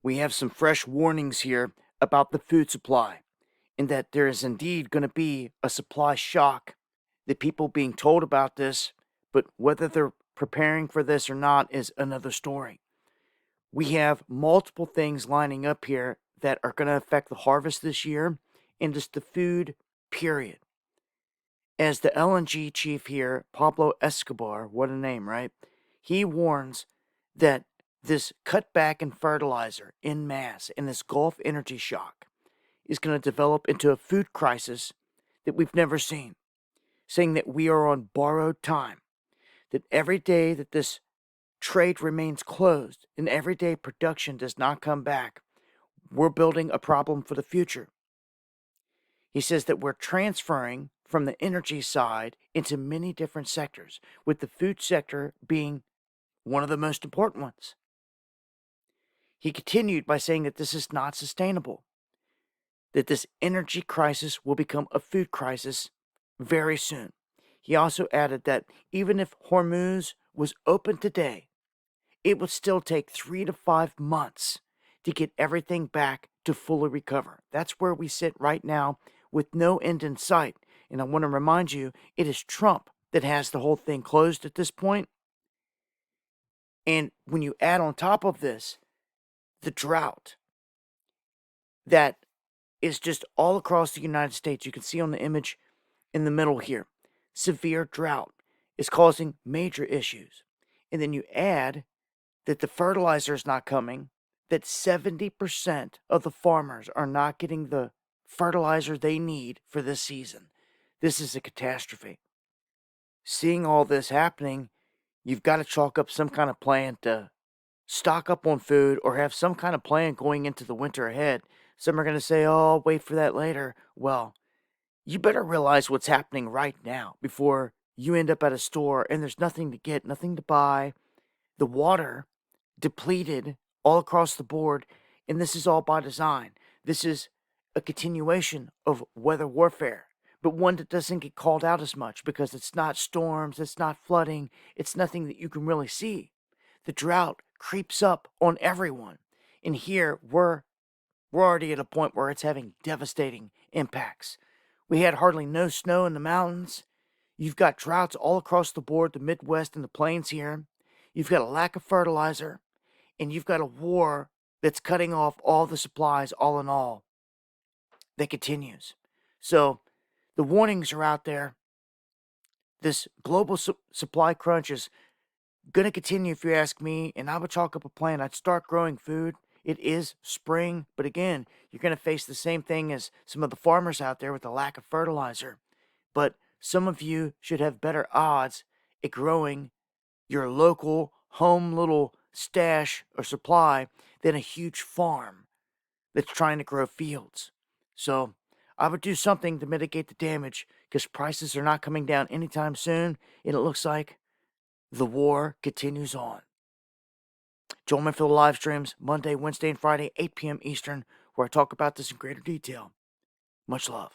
We have some fresh warnings here about the food supply, and that there is indeed going to be a supply shock. The people being told about this, but whether they're preparing for this or not is another story. We have multiple things lining up here that are going to affect the harvest this year and just the food, period. As the LNG chief here, Pablo Escobar, what a name, right? He warns that this cutback in fertilizer in mass and this Gulf energy shock is going to develop into a food crisis that we've never seen, saying that we are on borrowed time, that every day that this trade remains closed and every day production does not come back, we're building a problem for the future. He says that we're transferring from the energy side into many different sectors, with the food sector being one of the most important ones. He continued by saying that this is not sustainable, that this energy crisis will become a food crisis very soon. He also added that even if Hormuz was open today, it would still take 3 to 5 months to get everything back to fully recover. That's where we sit right now with no end in sight. And I want to remind you, it is Trump that has the whole thing closed at this point. And when you add on top of this, the drought that is just all across the United States, you can see on the image in the middle here, severe drought is causing major issues. And then you add that the fertilizer is not coming, that 70% of the farmers are not getting the fertilizer they need for this season. This is a catastrophe. Seeing all this happening, you've got to chalk up some kind of plan to stock up on food or have some kind of plan going into the winter ahead. Some are going to say, oh, I'll wait for that later. Well, you better realize what's happening right now before you end up at a store and there's nothing to get, nothing to buy. The water depleted all across the board, and this is all by design. This is a continuation of weather warfare, but one that doesn't get called out as much because it's not storms, it's not flooding, it's nothing that you can really see. The drought creeps up on everyone, and here we're already at a point where it's having devastating impacts. We had hardly no snow in the mountains. You've got droughts all across the board, the Midwest and the plains here. You've got a lack of fertilizer, and you've got a war that's cutting off all the supplies, all in all, that continues. So the warnings are out there. This global supply crunch is going to continue, if you ask me, and I would chalk up a plan. I'd start growing food. It is spring, but again, you're going to face the same thing as some of the farmers out there with the lack of fertilizer. But some of you should have better odds at growing your local home little stash or supply than a huge farm that's trying to grow fields. So I would do something to mitigate the damage because prices are not coming down anytime soon, and it looks like the war continues on. Join me for the live streams Monday, Wednesday, and Friday, 8 p.m. Eastern, where I talk about this in greater detail. Much love.